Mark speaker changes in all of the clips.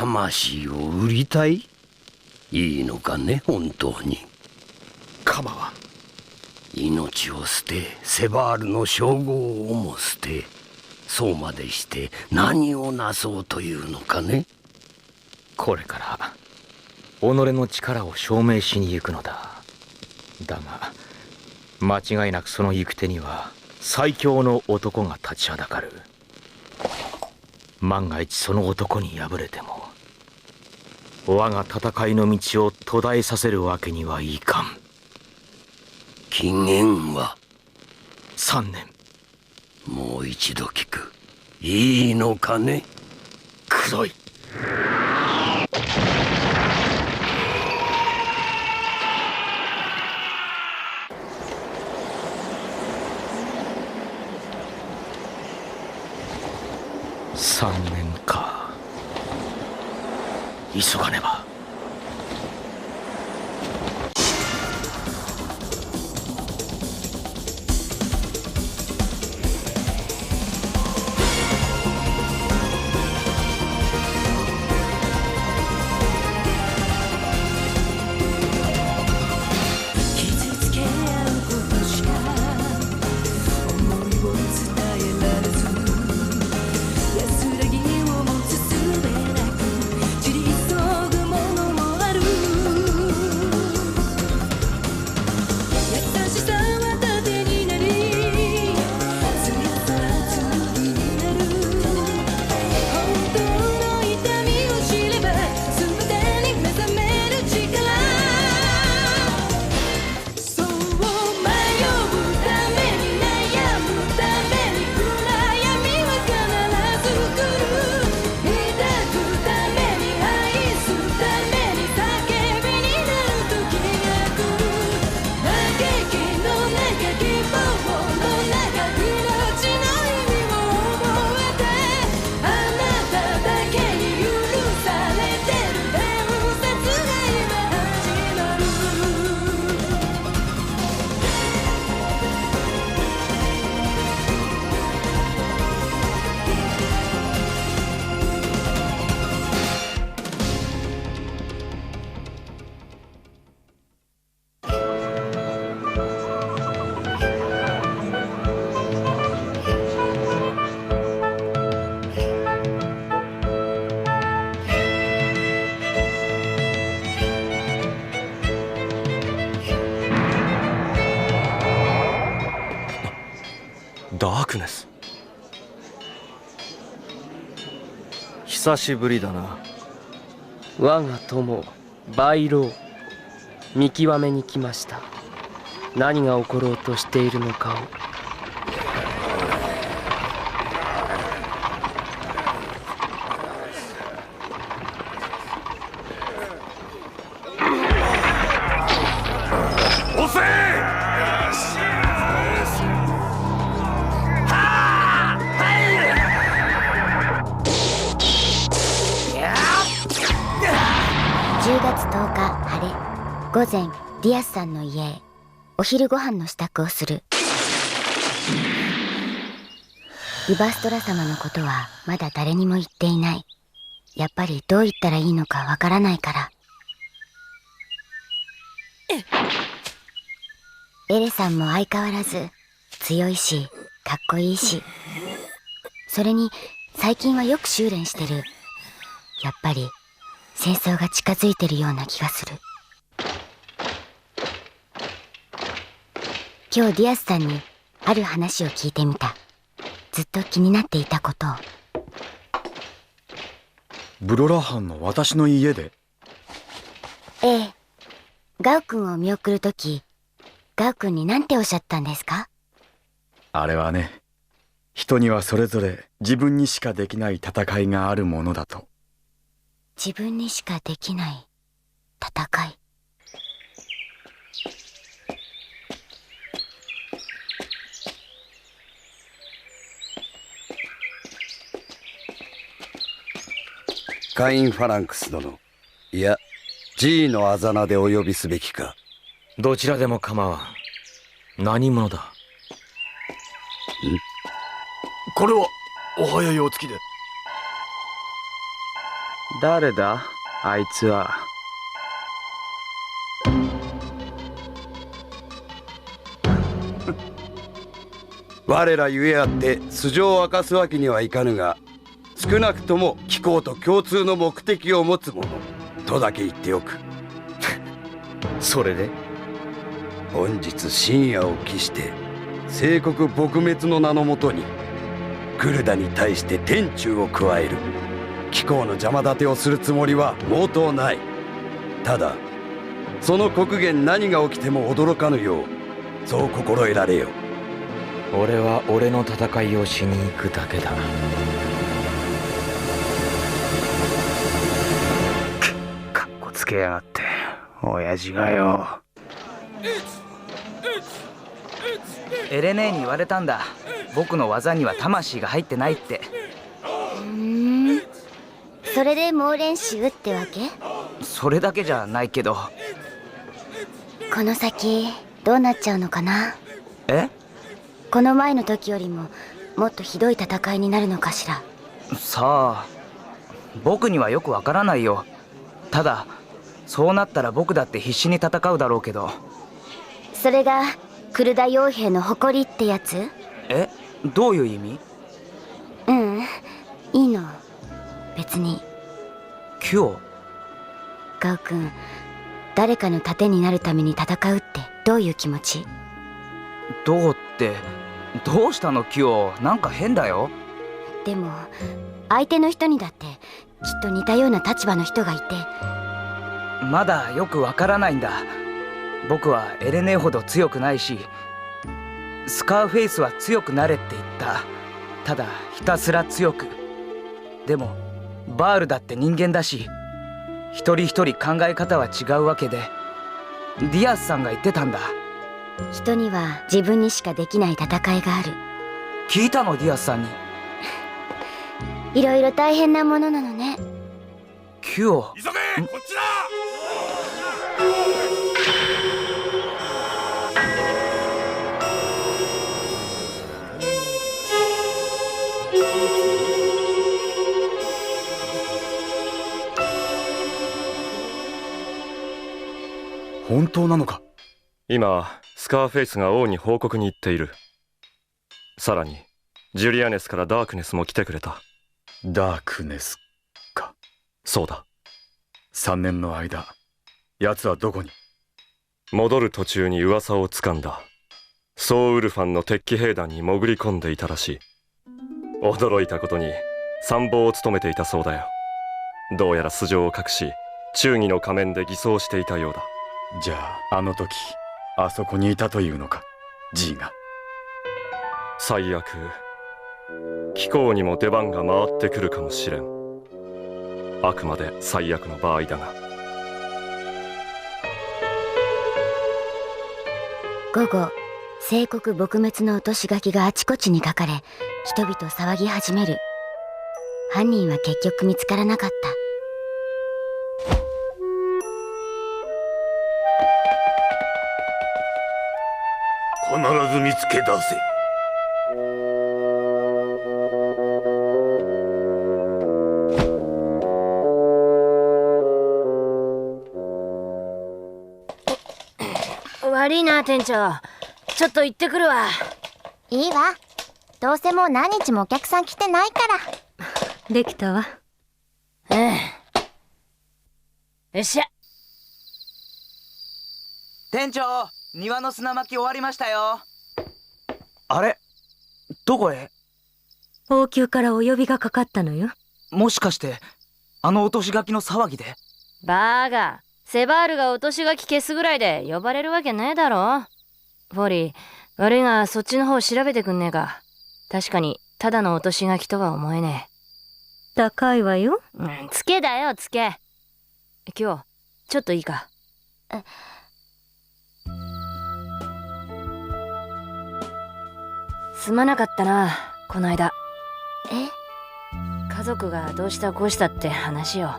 Speaker 1: 魂を売りたい？いいのかね、本当に。
Speaker 2: 構わん。
Speaker 1: 命を捨て、セバールの称号をも捨て、そうまでして何をなそうというのかね。
Speaker 2: これから己の力を証明しに行くのだ。だが間違いなくその行く手には最強の男が立ちはだかる。万が一その男に敗れても我が戦いの道を途絶えさせるわけにはいかん。
Speaker 1: 期限は
Speaker 2: 3年。
Speaker 1: もう一度聞く。いいのかね。
Speaker 2: くどい。3年か。急がねば。ダークネス。久しぶりだな。
Speaker 3: 我が友バイロー、見極めに来ました。何が起ころうとしているのかを。
Speaker 4: 10月10日晴れ。午前、ディアスさんの家へお昼ご飯の支度をする。リバストラ様のことはまだ誰にも言っていない。やっぱりどう言ったらいいのかわからないから。エレさんも相変わらず強いしかっこいいし、それに最近はよく修練してる。やっぱり戦争が近づいてるような気がする。今日ディアスさんにある話を聞いてみた。ずっと気になっていたことを。
Speaker 5: ブロラ藩の私の家で？
Speaker 4: ええ。ガウ君を見送るとき、ガウ君に何ておっしゃったんですか？
Speaker 5: あれはね、人にはそれぞれ自分にしかできない戦いがあるものだと。
Speaker 4: 自分にしかできない戦い。
Speaker 1: カイン・ファランクス殿、いや G のあざ名でお呼びすべきか。
Speaker 2: どちらでも構わん。何者だ？
Speaker 6: これはお早いお月で。
Speaker 3: 誰だあいつは。
Speaker 6: 我らゆえあって素性を明かすわけにはいかぬが、少なくとも貴公と共通の目的を持つ者とだけ言っておく。
Speaker 2: それで
Speaker 6: 本日深夜を期して清国撲滅の名のもとにクルダに対して天誅を加える。貴公の邪魔立てをするつもりは毛頭ない。ただその刻限何が起きても驚かぬよう、そう心得られよ。
Speaker 2: 俺は俺の戦いをしに行くだけだ。
Speaker 3: かっこつけやがって親父がよ。
Speaker 7: エレネーに言われたんだ。僕の技には魂が入ってないって。
Speaker 4: それで猛練習ってわけ？
Speaker 7: それだけじゃないけど。
Speaker 4: この先どうなっちゃうのかな。
Speaker 7: え？
Speaker 4: この前の時よりももっとひどい戦いになるのかしら。
Speaker 7: さあ、僕にはよくわからないよ。ただそうなったら僕だって必死に戦うだろうけど。
Speaker 4: それがクルダ傭兵の誇りってやつ？
Speaker 7: え？どういう意味？
Speaker 4: いいの、別に。
Speaker 7: キュオ？
Speaker 4: ガオ君、誰かの盾になるために戦うってどういう気持ち？
Speaker 7: どうって、どうしたのキュオ？なんか変だよ。
Speaker 4: でも相手の人にだってきっと似たような立場の人がいて。
Speaker 7: まだよくわからないんだ。僕はエレネーほど強くないし、スカーフェイスは強くなれって言った。ただひたすら強く。でもバールだって人間だし、一人一人考え方は違うわけで、ディアスさんが言ってたんだ。
Speaker 4: 人には自分にしかできない戦いがある。
Speaker 7: 聞いたの？ディアスさんに。
Speaker 4: いろいろ大変なものなのね。
Speaker 7: キュオ？
Speaker 8: 急げ、こっちだ。
Speaker 5: 本当なのか？
Speaker 9: 今スカーフェイスが王に報告に行っている。さらにジュリアネスからダークネスも来てくれた。
Speaker 5: ダークネスか。
Speaker 9: そうだ。
Speaker 5: 3年の間、奴はどこに？
Speaker 9: 戻る途中に噂をつかんだ。ソーウルファンの鉄騎兵団に潜り込んでいたらしい。驚いたことに参謀を務めていたそうだよ。どうやら素性を隠し、忠義の仮面で偽装していたようだ。
Speaker 5: じゃああの時あそこにいたというのか、G が。
Speaker 9: 最悪貴公にも出番が回ってくるかもしれん。あくまで最悪の場合だが。
Speaker 4: 午後、清国撲滅の落とし書きがあちこちに書かれ、人々騒ぎ始める。犯人は結局見つからなかった。
Speaker 8: 必ず見つけ出せ。
Speaker 10: 悪いな店長、ちょっと行ってくるわ。
Speaker 4: いいわ、どうせもう何日もお客さん来てないから。
Speaker 10: できたわ。よっしゃ。
Speaker 7: 店長、庭の砂巻き終わりましたよ。あれ、どこへ？
Speaker 10: 王宮からお呼びがかかったのよ。
Speaker 7: もしかしてあの落とし書きの騒ぎで？
Speaker 10: バーガー、セバールが落とし書き消すぐらいで呼ばれるわけねえだろ。フォリー、悪いがそっちの方調べてくんねえか。確かにただの落とし書きとは思えねえ。高いわよ。つけだよ、つけ。今日ちょっといいか？すまなかったな、この間。家族がどうしたこうしたって話よ。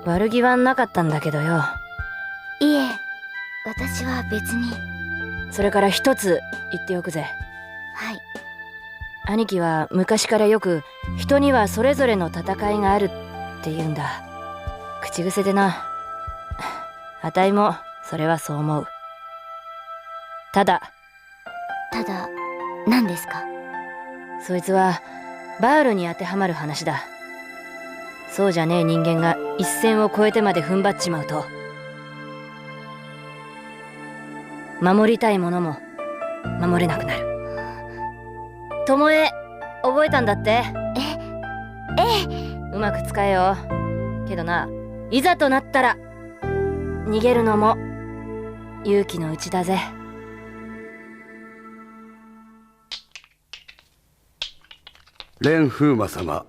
Speaker 10: 悪気はなかったんだけどよ。
Speaker 4: いえ、私は別に。
Speaker 10: それから一つ言っておくぜ。
Speaker 4: はい。
Speaker 10: 兄貴は昔からよく人にはそれぞれの戦いがあるっって言うんだ。口癖でな。あたいもそれはそう思う。ただ
Speaker 4: 何ですか？
Speaker 10: そいつはバールに当てはまる話だ。そうじゃねえ人間が一線を越えてまで踏ん張っちまうと、守りたいものも守れなくなる。巴覚えたんだって？
Speaker 4: ええ。
Speaker 10: うまく使えよ。けどないざとなったら逃げるのも勇気のうちだぜ。
Speaker 6: 蓮風魔様、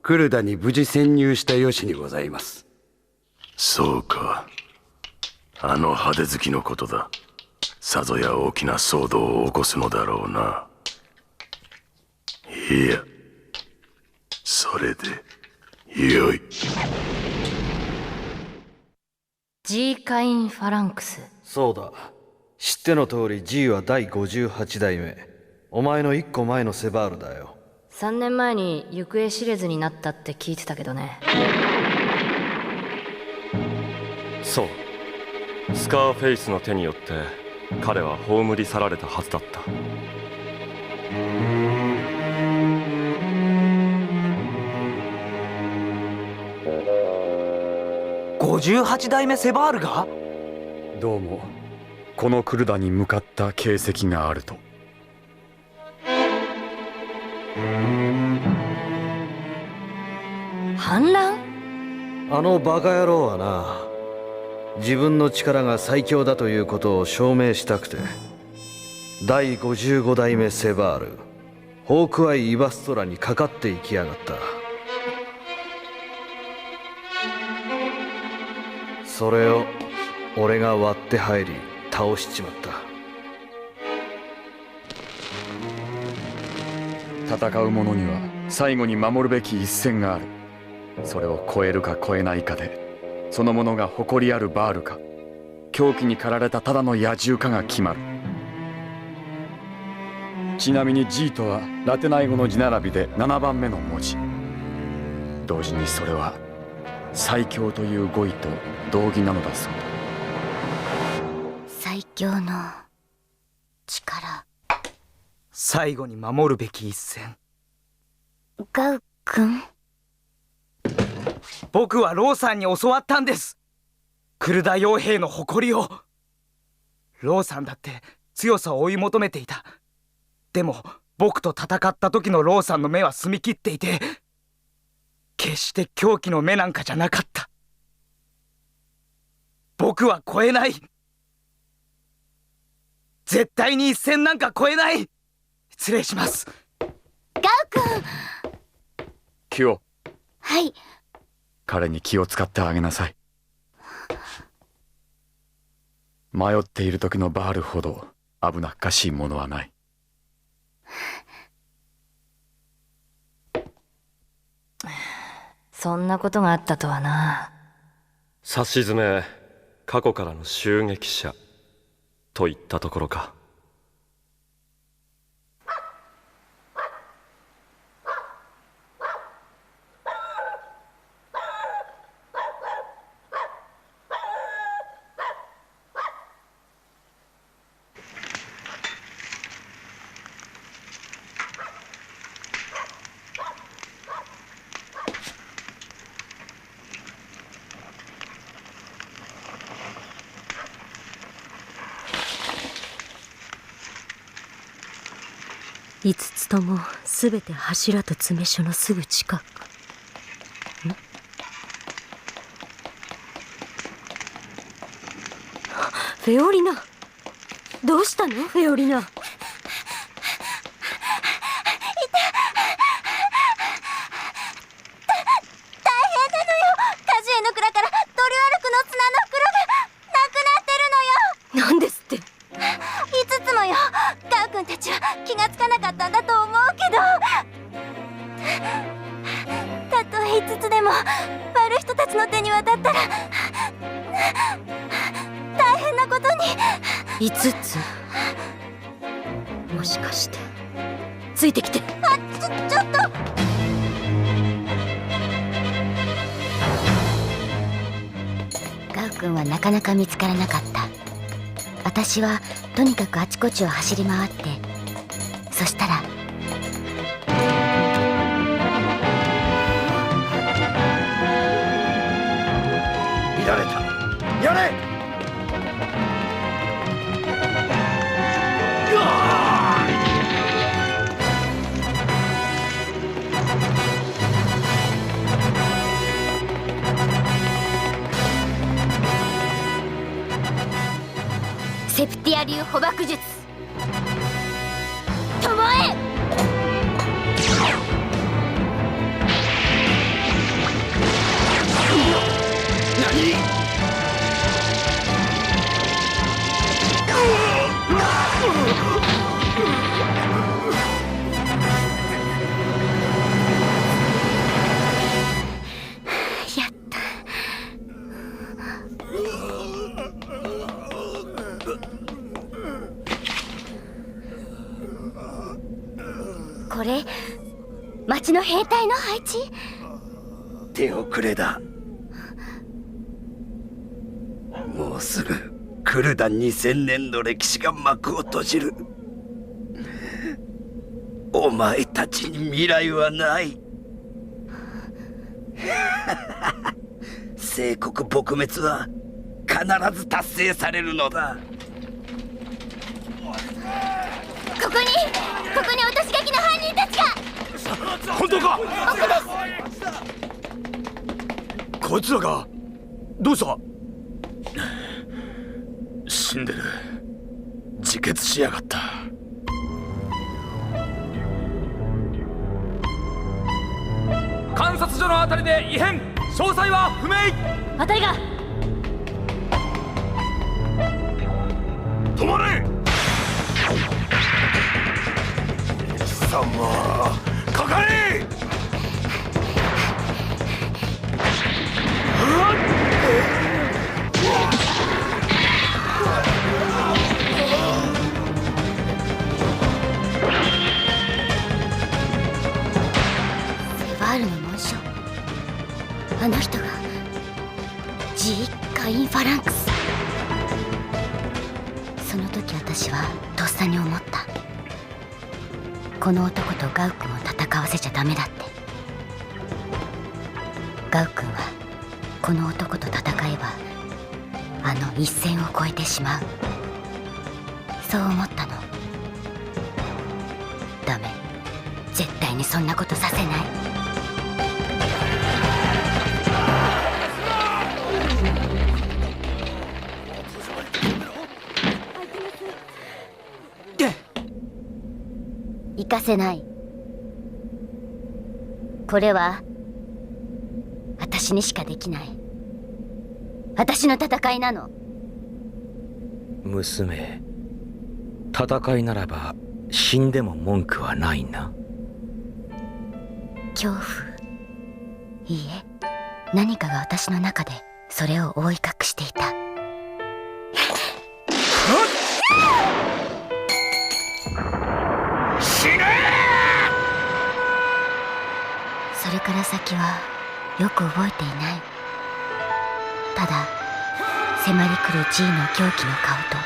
Speaker 6: クルダに無事潜入した由にございます。
Speaker 8: そうか。あの派手好きのことだ。さぞや大きな騒動を起こすのだろうな。いや、それでよい。
Speaker 10: G カイン・ファランクス。
Speaker 11: そうだ。知っての通り G は第58代目。お前の1個前のセバールだよ。
Speaker 10: 3年前に行方知れずになったって聞いてたけどね。
Speaker 9: そう、スカーフェイスの手によって彼は葬り去られたはずだった。
Speaker 7: 58代目セバールが？
Speaker 5: どうもこのクルダに向かった形跡があると。
Speaker 10: 反乱？
Speaker 11: あのバカ野郎はな、自分の力が最強だということを証明したくて、第55代目セバール、ホークアイ・イバストラにかかっていきやがった。それを俺が割って入り倒しちまった。
Speaker 5: 戦う者には最後に守るべき一線がある。それを越えるか越えないかで、その者が誇りあるバールか、狂気に駆られたただの野獣かが決まる。ちなみに G とはラテナイ語の字並びで7番目の文字。同時にそれは最強という語彙と同義なのだそうだ。
Speaker 4: 最強の力。
Speaker 7: 最後に守るべき一線。
Speaker 4: ガウ君、
Speaker 7: 僕はローさんに教わったんです。クルダ傭兵の誇りを。ローさんだって強さを追い求めていた。でも僕と戦った時のローさんの目は澄み切っていて、決して狂気の目なんかじゃなかった。僕は超えない。絶対に一線なんか超えない。失礼します。
Speaker 4: ガウ君。
Speaker 5: キヨ。
Speaker 4: はい。
Speaker 5: 彼に気を使ってあげなさい。迷っている時のバールほど危なっかしいものはない。
Speaker 10: そんなことがあったとはな。
Speaker 9: さしずめ過去からの襲撃者といったところか。
Speaker 12: 5つともすべて柱と詰め所のすぐ近く。フェオリナ、どうしたのフェオリナ。5つ？もしかしてついてきて。
Speaker 4: ちょっと。フェオリナ、ウ君はなかなか見つからなかった。私はとにかくあちこちを走り回って、そしたら
Speaker 6: 見られた。やれ。
Speaker 4: セプティア流捕獲術、巴へ。
Speaker 6: 何？
Speaker 4: やった。これ町の兵隊の配置？
Speaker 6: 手遅れだ。もうすぐクルダン2000年の歴史が幕を閉じる。お前たちに未来はない。聖国撲滅は必ず達成されるのだ。
Speaker 4: ここに落とし書きの犯人たちが。
Speaker 6: 本当か？
Speaker 4: 奥です。
Speaker 6: こいつらがどうした？死んでる。自決しやがった。
Speaker 7: 観察所のあたりで異変、詳細は不明。
Speaker 10: あたりが
Speaker 8: 止まれ。貴様、かかれ。
Speaker 4: セバールの紋章、あの人がジー・カイン・ファランクス。その時私はとっさに思った。この男とガウ君を戦わせちゃダメだって。ガウ君はこの男と戦えばあの一線を越えてしまう、そう思ったの。ダメ、絶対にそんなことさせない。行かせない。これは私にしかできない、私の戦いなの。
Speaker 2: 娘、戦いならば死んでも文句はないな。
Speaker 4: 恐怖？いいえ、何かが私の中でそれを覆い隠していた。
Speaker 8: 死ね！
Speaker 4: それから先はよく覚えていない。ただ迫り来る G の狂気の顔と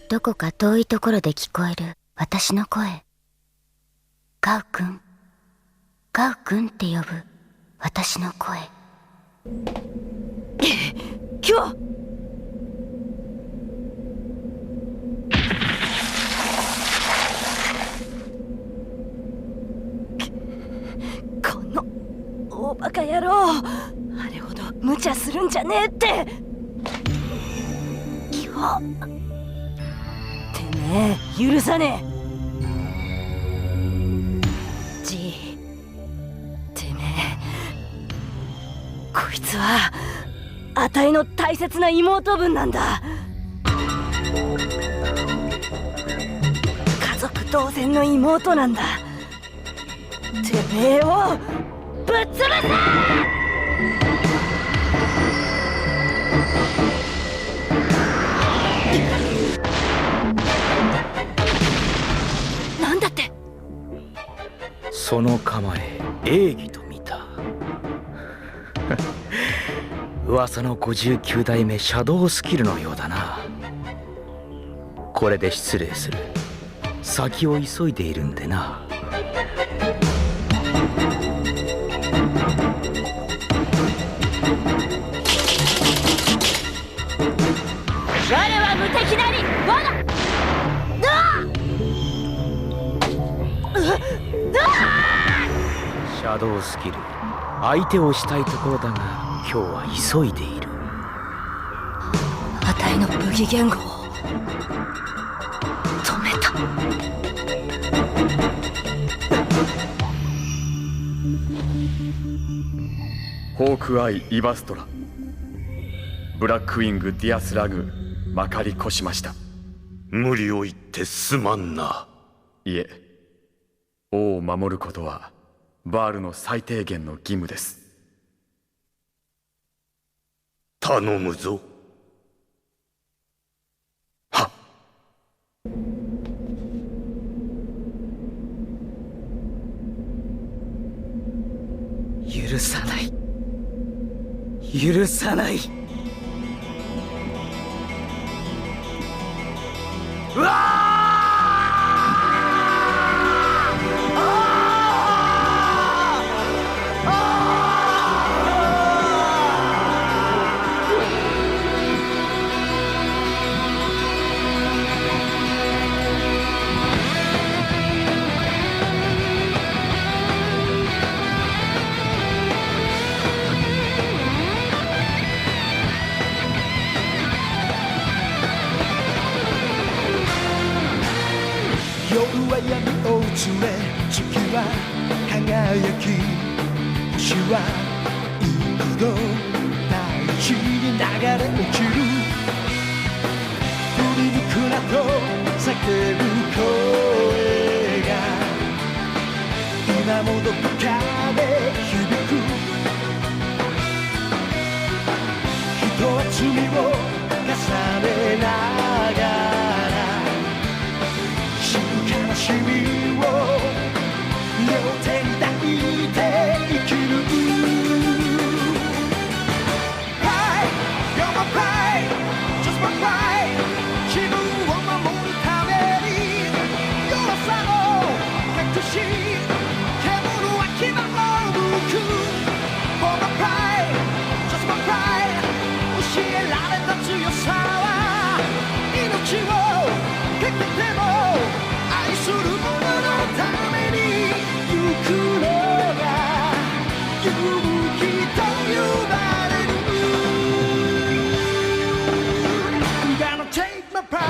Speaker 4: どこか遠いところで聞こえる私の声。ガウ君、ガウ君って呼ぶ私の声。
Speaker 10: 今日この大バカ野郎、あれほど無茶するんじゃねえって。今日てめえ許さねえ。G、てめえ、こいつはあたいの大切な妹分なんだ。家族同然の妹なんだ。てめえをぶっ潰せ！なんだって？
Speaker 2: その構え鋭義と見た。噂の59代目シャドウスキルのようだな。これで失礼する。先を急いでいるんでな。
Speaker 10: 我は無敵なり我が
Speaker 2: シャドウスキル、相手をしたいところだが今日は急いでいる。
Speaker 12: あたいの武器言語を止めた。
Speaker 5: ホークアイ・イバストラ、ブラックウィング・ディアスラグまかり越しました。
Speaker 8: 無理を言ってすまんな。
Speaker 5: いえ、王を守ることはバールの最低限の義務です。
Speaker 8: 頼むぞ。はっ。
Speaker 7: 許さない。許さない。うわ
Speaker 13: 闇を連れ月は輝き、星は幾度大地に流れ落ちる。振り向くなと叫ぶ声が今もどこかで響く。人は罪を重ねながら悲しみを両手に抱いて生きる。 Pride, you're my pride, just my pride。 自分を守るために弱さを隠し獣は牙をむく。 For my pride, just my pride。 教えられた強さは命をかけても愛する者のために行くのが勇気と呼ばれる。 I'm gonna take my pride。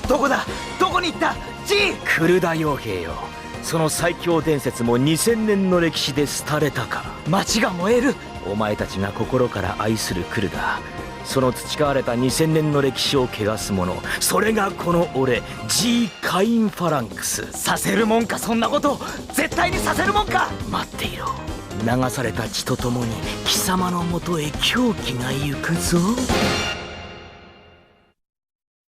Speaker 7: どこだ、どこに行った、ジー。
Speaker 2: クルダ傭兵よ、その最強伝説も2000年の歴史で廃れたか。
Speaker 7: 街が燃える。
Speaker 2: お前たちが心から愛するクルダ、その培われた2000年の歴史を汚す者、それがこの俺 G カインファランクス。
Speaker 7: させるもんか、そんなこと。絶対にさせるもんか。
Speaker 2: 待っていろ、流された血とともに貴様のもとへ狂気が行くぞ。